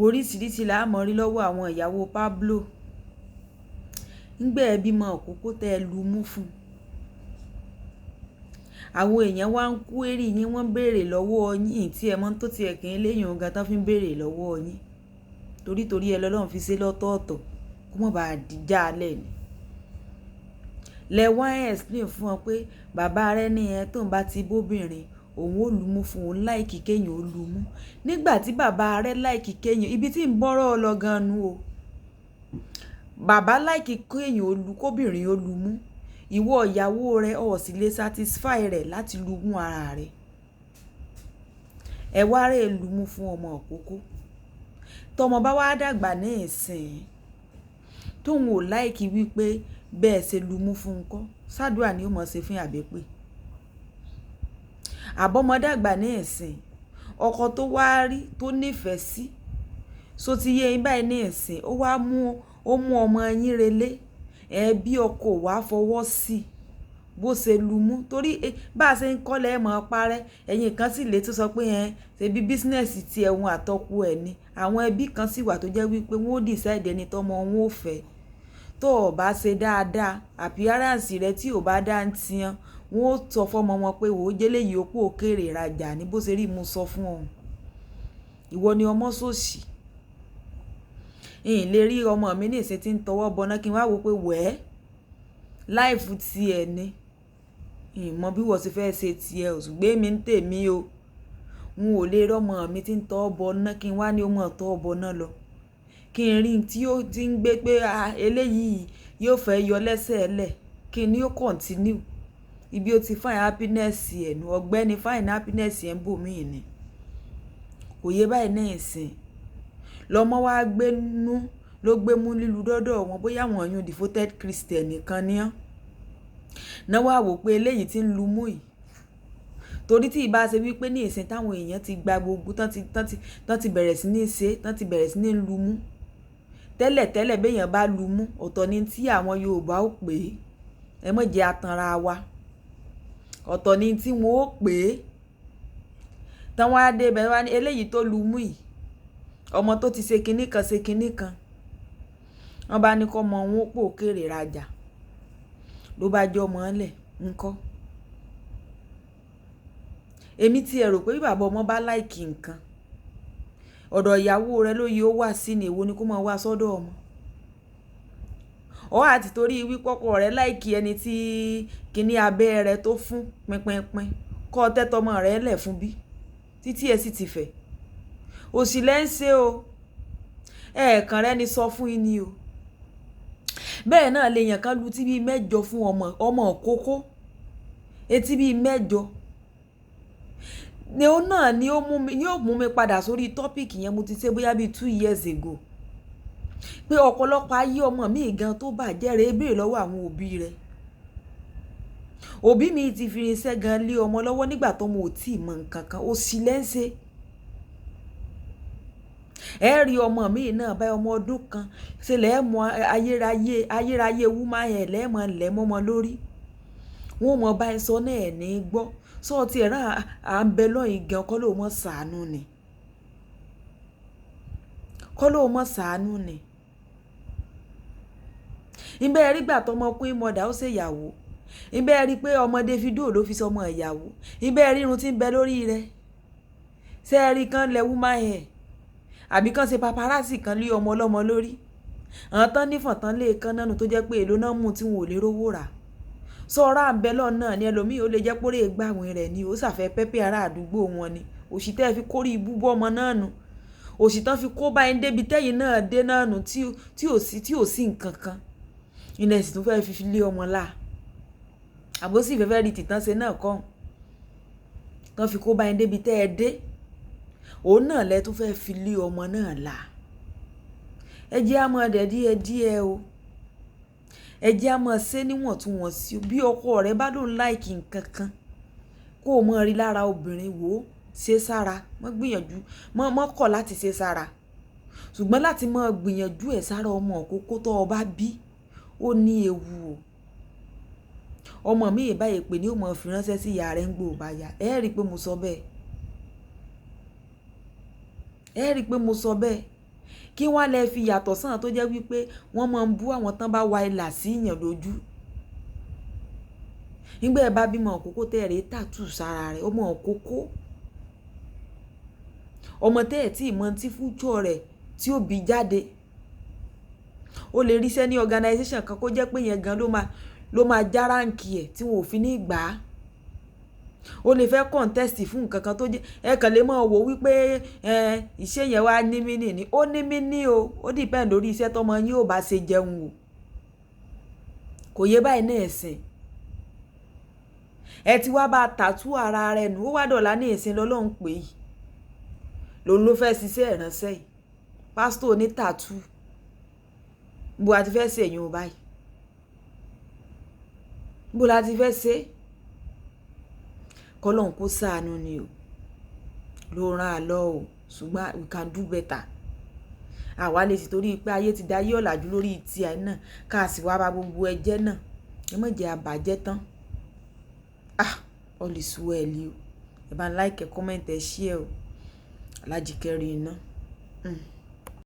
oríṣiríṣi la mọ̀ rí lọ́wọ́ àwọn ìyàwó Pablo ńgbẹ́ ẹ bímọ òkókó tẹ́ ẹ lu mú fún àwọn èèyàn wá ń kú èrè yín wọ́n béèrè lọ́wọ́ yín tí ẹ mọ̀ tó tiẹ̀ kì í léyìn ọ̀gá tán fi ń béèrè lọ́wọ́ yín torí ẹ lọ́lọ́run fi ṣe lọ́tọ̀ọ̀tọ̀ kó mọ̀ bá a dìjà alẹ́ ni lẹ́wọ́n explain fún wọn pé bàbá rẹ ní ẹ tó ń bá ti bóbìnrin òun ò lu mú fún òun láìkí kéèyàn ó lu mú nígbà tí bàbá rẹ láìkí kéèyàn ibi tí ń bọ́rọ̀ lọ gan nu o bàbá láìkí kéèyàn ó lu kóbìnrin ó lu mú ìwọ ìyàwó rẹ ò sì lè satisfy rẹ láti lu mú ara rẹ ẹ wá rè lu mú fún ọmọ òkókó tọmọ bá wá dàgbà ní ìsìn tóun ò láìkí wípé bẹ́ẹ̀ ṣe lu mú fún nǹkan ṣàdúrà ni ó mọ̀ ṣe fún àbẹ́pẹ́ àbọ̀mọdàgbà ní ìsìn ọkọ tó wá rí tó nífẹ̀ẹ́ sí so ti yé yín báyìí ní ìsìn ó mú ọmọ yín relé ẹbí ọkọ wá fọwọ́ sí bó ṣe lu mú torí bá a ṣe ń kọ́lẹ̀ ẹ̀ mọ́ parẹ́ ẹ̀yìn kan sì lè tó sọ pé ṣe bí bísínẹ́sì ti ẹ̀hún àtọ́kù ẹ̀ ni àwọn ẹbí kan sì wà tó jẹ́ wípé wọ́n ó decide ẹni tọ́mọ wọn ò fẹ́ tó o bá ṣe dáadáa appearance rẹ tí o bá dá ń tiyan wọn ó sọ fọmọ wọn pé wò ó jẹ́lẹ̀ yìí ó pò kéré ìrajà ní bó ṣe rí mu sọ fún ọ̀hún ìwọ ni ọmọ sòṣì ìyìn lè rí ọmọ mi ní ìsìn tí ń tọwọ́ bọná kí n wá wò pé wẹ́ẹ́ láìfù tiẹ̀ ni ìmọ̀ bí wọ́n ti fẹ́ ṣe tiẹ̀ ò ṣùgbọ́n èmi ń tèmi o n ò lè rọ́mọ mi tí ń tọwọ́ bọná kí n wá ní ọmọ tọwọ́ bọná lọ kí n rí tí ó ti ń gbé pé eléyìí yóò fẹ́ yọ lẹ́sẹ̀ ẹlẹ̀ kí ni ó continue ibi ó ti find happiness ẹ̀ nu ọ̀gbẹ́ni find happiness ẹ̀ ń bò mí ni kò yé báyìí náà ìsìn lọ́mọ wá gbénú ló gbé mú lílu dọ́dọ̀ wọn bóyá àwọn èèyàn devoted Christian nìkan ni án náà wá wò pé eléyìí ti ń lu mú yìí torí tí ìbá ṣe wípé ní ìsìn táwọn èèyàn ti gba gbogbo tán ti bẹ̀rẹ̀ sí ní ṣe tán ti bẹ̀rẹ̀ sí ní lu mú tẹ́lẹ̀ béèyàn bá lu mú ọ̀tọ̀ ni tí àwọn Yorùbá ó pè é ẹ mọ̀ jẹ́ atanra wa ọ̀tọ̀ ni tí wọ́n ó pè é tán wá dé bẹ́ẹ̀ wá ní eléyìí tó lu mú yìí ọmọ tó ti ṣe kinní kan wọ́n bá ní kọ́ ọmọ wọn ó pò kéré rajà ló bá jọ ọmọ ńlẹ̀ ńkọ́ èmi ti rò pé bí bàbá ọmọ bá láìkì nǹkan ọ̀dọ̀ ìyàwó rẹ ló yẹ ó wà sí ni èwo ni kó máa wá sọ́dọ̀ ọmọ ọ àti torí wípọ́kọ rẹ láìkì ẹni tí kinní abẹ́ rẹ tó fún pínpínpín kọ́ tẹ́tọmọ rẹ lẹ̀ fún bí títí ẹ sì ti fẹ́ òsì lẹ́ ń ṣe o ẹ̀ẹ̀kan rẹ ni sọ fún yín ni o bẹ́ẹ̀ náà lèèyàn kan lu tí bíi mẹ́jọ fún ọmọ kókó etí bíi mẹ́jọ ni ó náà ni yóò mú mi padà sórí tọ́pìkì yẹn mo ti ṣe bóyá bíi 2 years ago pé ọ̀pọ̀lọpọ̀ ayé ọmọ mi gan tó bàjẹ́ rẹ̀ béèrè lọ́wọ́ àwọn òbí rẹ̀ òbí mi ti fi irinṣẹ́ gan lé ọmọ lọ́wọ́ nígbà tó mo ò tí ì mọ nǹkan kan ó sì lẹ́ńṣe ẹ rí ọmọ mi náà bá ọmọ ọdún kan ṣe lẹ́ẹ̀mọ ayérayé wúmá ẹ̀ lẹ́ẹ̀mọ lẹ́mọ́mọ lórí wọn ò mọ báyìí sọ náà ẹ̀ ní gbọ́ sọ́ọ̀tì ẹ̀ràn à ń bẹ lọ́yìn gan kọ́ ló mọ̀ ṣàánú ni ìbẹ́ rí gbà tọmọ kún ìmọ̀dà ó ṣèyàwó ìbẹ́ rí pé ọmọ Davido ló fi sọmọ ìyàwó ìbẹ́ rí irun tí ń bẹ lórí rẹ̀ ṣe rí kan lẹ wúmá ẹ̀ àbí kan ṣe paparazzi kan lé ọmọ ọlọ́mọ lórí àwọn tán nífọ̀n tán lè kan náà tó jẹ́ pé èlò náà mú tí wọn ò lè rówó rà sọ́ra àbẹ́lọ́ náà ni ẹlòmíì ó lè jẹ́ pórí ìgbàwìn rẹ̀ ni ó ṣàfẹ́ pẹ́pẹ́ ará àdúgbò wọn ni òṣì tẹ́ fi kórí ibú bọ́ ọmọ náà nù òṣì tán fi kó báyìí débi tẹ́yìn náà dé náà nù tí ò sí nǹkan kan ilẹ̀ sì tún fẹ́ fi lé ọmọ là àbòsí ìfẹ́fẹ́ rí tìtàn ṣe náà kọ́ tán fi kó báyìí débi tẹ́ ẹ dé òun náà lẹ tún fẹ́ fi lé ọmọ náà là ẹ jẹ́ àmọ́ ẹ̀dẹ̀ díẹ̀ o ẹ jẹ́ àmọ́ ṣe níwọ̀ntúnwọ̀nsí bí ọkọ rẹ bá lóun láìkì nǹkan kan kó o mọ̀ rí lára obìnrin wò ó ṣe sára mọ́ gbìyànjú mọ́ kọ̀ láti ṣe sára ṣùgbọ́n láti mọ́ gbìyànjú ẹ̀ sára ọmọ òkókó tó o bá bí ó ní ewu o ọmọ mi ìbáyìí pé ní ó mọ̀ fi ránṣẹ́ sí ìyá rẹ̀ ń gbò bá yá ẹ rí i pé mo sọ bẹ́ẹ̀ kí wọ́n lè fi yàtọ̀ sàn tó jẹ́ wípé wọ́n máa ń bú àwọn tán bá wa ìlà sí ìyàn lójú. Nígbà ẹ bá bímọ òkókó tẹ̀rẹ̀ tàtú sára rẹ̀ ọmọ òkókó ọmọ tẹ́ ẹ̀ tí ìmọ̀ tí fújọ́ rẹ̀ tí ó bí jáde ó lè ríṣẹ́ ní organization kan kó jẹ́ pé yẹn gan ló máa já ráǹkì ẹ̀ tí wọn ò fi ní gbà á. Ó lè fẹ́ contest fún nǹkan kan tó jẹ́ ẹ kàn lè máa wò wípé iṣẹ́ yẹn wá ní mínì ni ó ní mínì o ó depend lórí iṣẹ́ tọmọ yín ò bá ṣe jẹun o kò yé báyìí ní ẹ̀sìn ẹ ti wá bá tàtú ara rẹ̀ nù ó wá dọ̀la ní ẹ̀sìn lọ́lọ́run pè yìí lòun ló fẹ́ ṣiṣẹ́ ìránṣẹ́ yìí pásítọ̀ ní tàtú bó la ti fẹ́ ṣe èyàn báyìí bó la ti fẹ́ ṣe kọ́lọ́hún kó ṣàánú ni o ló ràn á lọ o ṣùgbọ́n we can do better. Àwa lè sì torí pé ayé ti dá yé ọ̀làjú lórí ti àì náà ká sì wá bá gbogbo ẹjẹ́ náà ẹ má jẹ́ àbàjẹ́ tán. All is well o ẹ bá ń like ẹ comment ẹ share o Alájì Kẹ́rí iná.